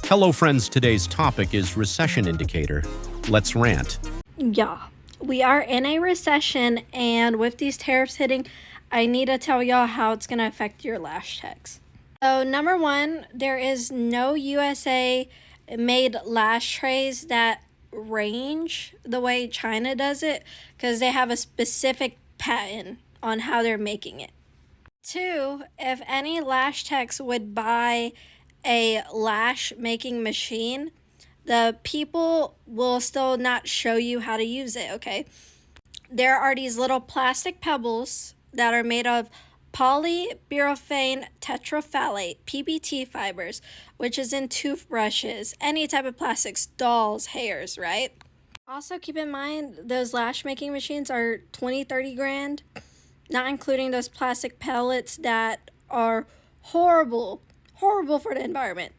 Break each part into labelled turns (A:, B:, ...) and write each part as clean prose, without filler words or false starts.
A: Hello, friends. Today's topic is recession indicator. Let's rant.
B: Yeah, we are in a recession, and with these tariffs hitting, I need to tell y'all how it's going to affect your lash techs. So, number one, there is no USA made lash trays that range the way China does it because they have a specific patent on how they're making it. Two, if any lash techs would buy a lash making machine, the people will still not show you how to use it, okay? There are these little plastic pebbles that are made of polyurethane tetraphthalate, PBT fibers, which is in toothbrushes, any type of plastics, dolls, hairs, right? Also keep in mind, those lash making machines are 20, 30 grand, not including those plastic pellets that are horrible for the environment.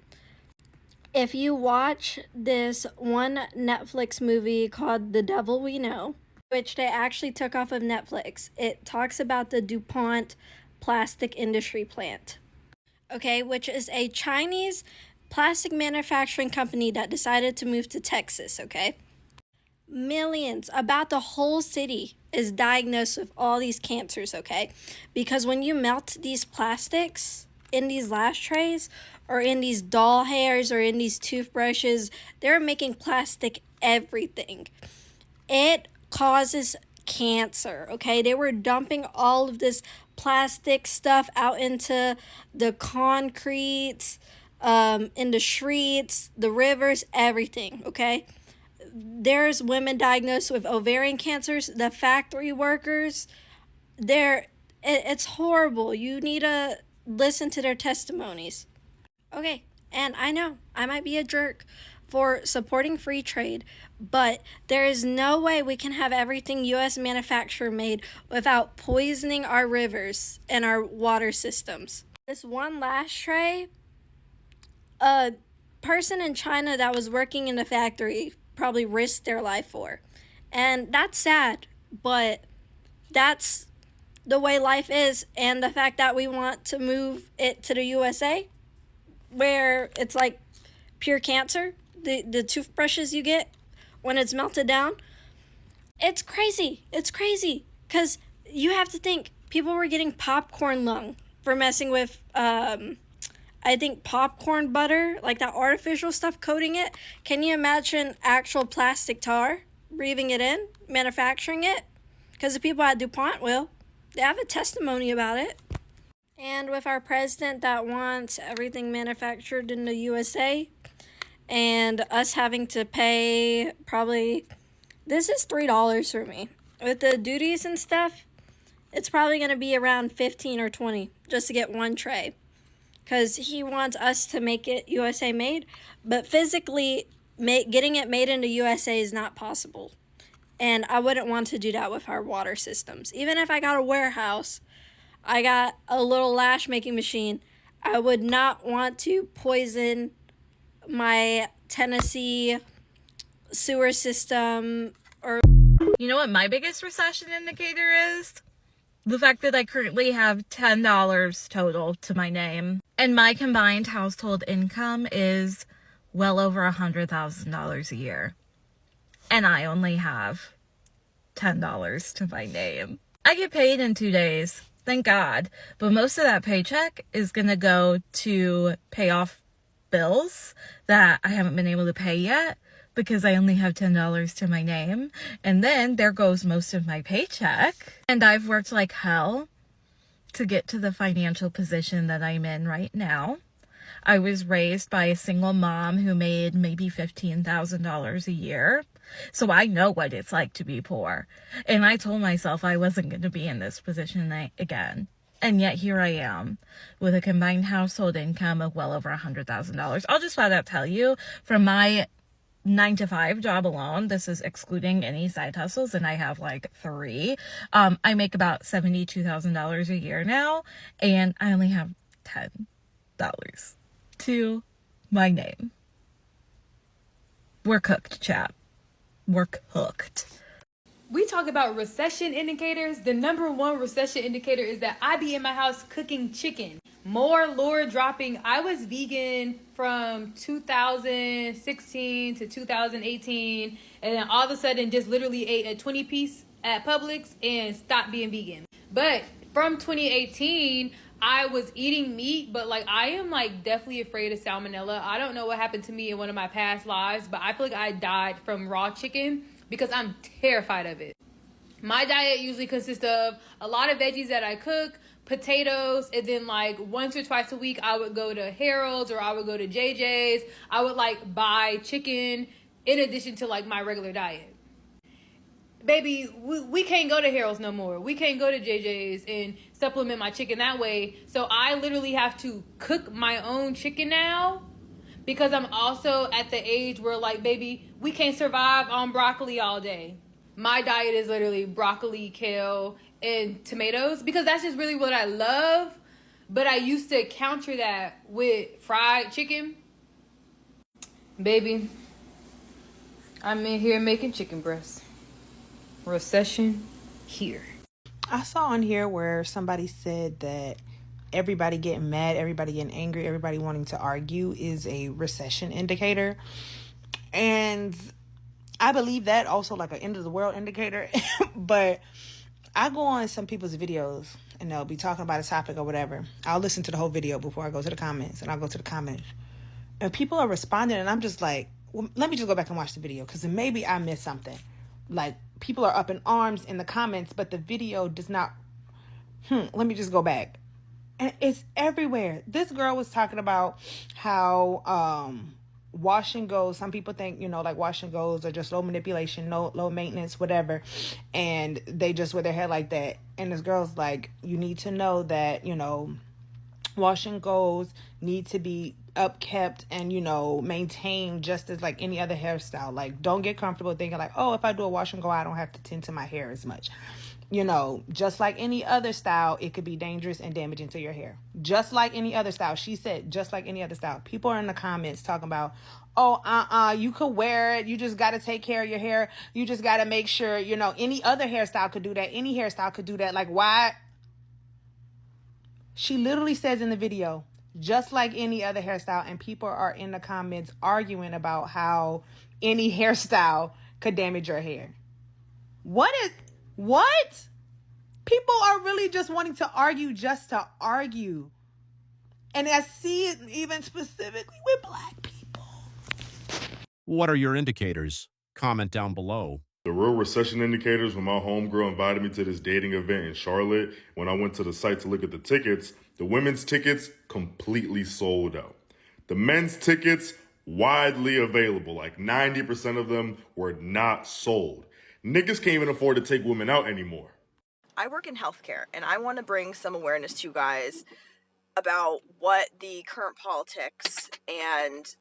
B: If you watch this one Netflix movie called The Devil We Know, which they actually took off of Netflix, it talks about the DuPont plastic industry plant, okay, which is a Chinese plastic manufacturing company that decided to move to Texas, okay? Millions, about the whole city is diagnosed with all these cancers, okay? Because when you melt these plastics in these lash trays or in these doll hairs or in these toothbrushes, they're making plastic everything. It causes cancer, okay? They were dumping all of this plastic stuff out into the concrete, in the streets, the rivers, everything, okay? There's women diagnosed with ovarian cancers, the factory workers, it's horrible. You need to listen to their testimonies. Okay, and I know I might be a jerk for supporting free trade, but there is no way we can have everything U.S. manufacturer made without poisoning our rivers and our water systems. This one lash tray, a person in China that was working in the factory probably risked their life for. And that's sad, but that's the way life is, and the fact that we want to move it to the USA where it's like pure cancer, the toothbrushes you get when it's melted down, it's crazy because you have to think people were getting popcorn lung for messing with I think popcorn butter, like that artificial stuff coating it. Can you imagine actual plastic tar, breathing it in, manufacturing it? Because the people at DuPont will. They have a testimony about it. And with our president that wants everything manufactured in the USA, and us having to pay probably, this is $3 for me. With the duties and stuff, it's probably going to be around 15 or 20 just to get one tray. Because he wants us to make it USA made, but physically getting it made in the USA is not possible. And I wouldn't want to do that with our water systems. Even if I got a warehouse, I got a little lash making machine, I would not want to poison my Tennessee sewer system or...
C: You know what my biggest recession indicator is? The fact that I currently have $10 total to my name. And my combined household income is well over $100,000 a year. And I only have $10 to my name. I get paid in 2 days, thank God. But most of that paycheck is going to go to pay off bills that I haven't been able to pay yet because I only have $10 to my name. And then there goes most of my paycheck. And I've worked like hell to get to the financial position that I'm in right now. I was raised by a single mom who made maybe $15,000 a year. So I know what it's like to be poor. And I told myself I wasn't going to be in this position again. And yet here I am with a combined household income of well over $100,000. I'll just flat out tell you, from my 9-to-5 job alone, this is excluding any side hustles, and I have like 3. I make about $72,000 a year now, and I only have $10 to my name. We're cooked, chat. We're cooked.
D: We talk about recession indicators. The number one recession indicator is that I be in my house cooking chicken. more lure dropping. I was vegan from 2016 to 2018, and then all of a sudden just literally ate a 20 piece at Publix and stopped being vegan. But from 2018, I was eating meat, but like I am like definitely afraid of salmonella. I don't know what happened to me in one of my past lives, but I feel like I died from raw chicken because I'm terrified of it. My diet usually consists of a lot of veggies that I cook, potatoes, and then like once or twice a week I would go to Harold's or I would go to JJ's. I would like buy chicken in addition to like my regular diet. Baby, we can't go to Harold's no more. We can't go to JJ's and supplement my chicken that way. So I literally have to cook my own chicken now because I'm also at the age where like, baby, we can't survive on broccoli all day. My diet is literally broccoli, kale, and tomatoes because that's just really what I love. But I used to counter that with fried chicken. Baby, I'm in here making chicken breasts. Recession here.
E: I saw on here where somebody said that everybody getting mad, everybody getting angry, everybody wanting to argue is a recession indicator. And I believe that also like an end of the world indicator. But I go on some people's videos and they'll be talking about a topic or whatever. I'll listen to the whole video before I go to the comments, and I'll go to the comments. And people are responding and I'm just like, well, let me just go back and watch the video because maybe I missed something. Like people are up in arms in the comments, but the video does not. Let me just go back. And it's everywhere. This girl was talking about how wash and goes. Some people think, like wash and goes are just low manipulation, low maintenance, whatever. And they just wear their hair like that. And this girl's like, you need to know that, wash and goes need to be upkept and, maintained just as like any other hairstyle. Like, don't get comfortable thinking like, oh, if I do a wash and go, I don't have to tend to my hair as much. Just like any other style, it could be dangerous and damaging to your hair. Just like any other style. She said, just like any other style. People are in the comments talking about, oh, you could wear it. You just got to take care of your hair. You just got to make sure, any other hairstyle could do that. Any hairstyle could do that. Like, why? She literally says in the video, just like any other hairstyle. And people are in the comments arguing about how any hairstyle could damage your hair. What? People are really just wanting to argue just to argue. And I see it even specifically with black people.
A: What are your indicators? Comment down below.
F: The real recession indicators when my homegirl invited me to this dating event in Charlotte. When I went to the site to look at the tickets, the women's tickets completely sold out. The men's tickets widely available, like 90% of them were not sold. Niggas can't even afford to take women out anymore.
G: I work in healthcare, and I want to bring some awareness to you guys about what the current politics and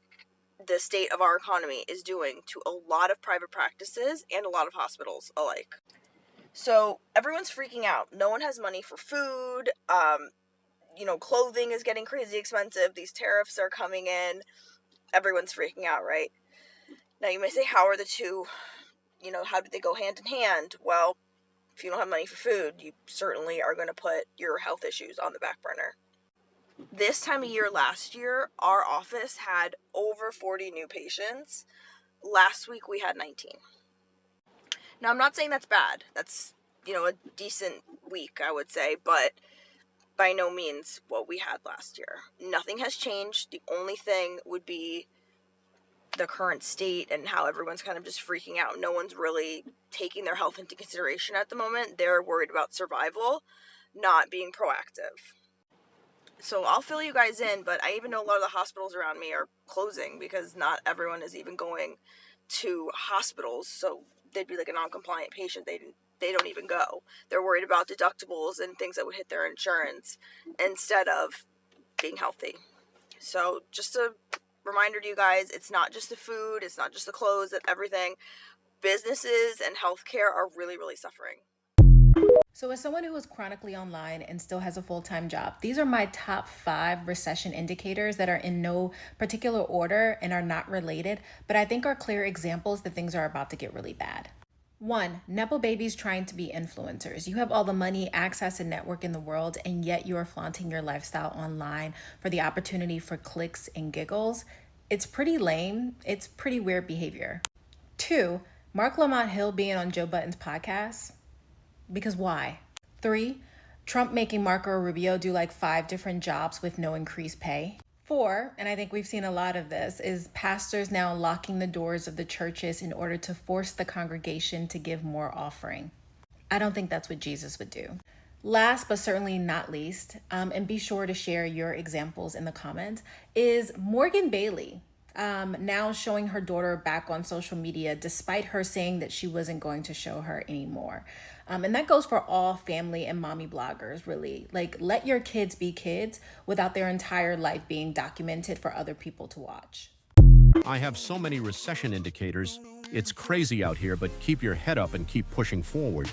G: the state of our economy is doing to a lot of private practices and a lot of hospitals alike. So everyone's freaking out. No one has money for food. Clothing is getting crazy expensive. These tariffs are coming in. Everyone's freaking out, right? Now you may say, how are the two, how do they go hand in hand? Well, if you don't have money for food, you certainly are going to put your health issues on the back burner. This time of year last year, our office had over 40 new patients. Last week we had 19. Now I'm not saying that's bad. That's, a decent week, I would say, but by no means what we had last year. Nothing has changed. The only thing would be the current state and how everyone's kind of just freaking out. No one's really taking their health into consideration at the moment. They're worried about survival, not being proactive. So I'll fill you guys in, but I even know a lot of the hospitals around me are closing because not everyone is even going to hospitals. So they'd be like a non-compliant patient. They don't even go. They're worried about deductibles and things that would hit their insurance instead of being healthy. So just a reminder to you guys, it's not just the food, it's not just the clothes, that everything. Businesses and healthcare are really, really suffering.
H: So as someone who is chronically online and still has a full-time job, these are my top 5 recession indicators that are in no particular order and are not related, but I think are clear examples that things are about to get really bad. One, Nepo babies trying to be influencers. You have all the money, access, and network in the world, and yet you are flaunting your lifestyle online for the opportunity for clicks and giggles. It's pretty lame. It's pretty weird behavior. Two, Mark Lamont Hill being on Joe Budden's podcast. Because why? Three, Trump making Marco Rubio do like 5 different jobs with no increased pay. 4, and I think we've seen a lot of this, is pastors now locking the doors of the churches in order to force the congregation to give more offering. I don't think that's what Jesus would do. Last but certainly not least, and be sure to share your examples in the comments, is Morgan Bailey. Now showing her daughter back on social media despite her saying that she wasn't going to show her anymore. And that goes for all family and mommy bloggers, really. Like, let your kids be kids without their entire life being documented for other people to watch.
A: I have so many recession indicators. It's crazy out here, but keep your head up and keep pushing forward.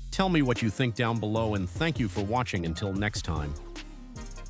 A: Tell me what you think down below, and thank you for watching until next time.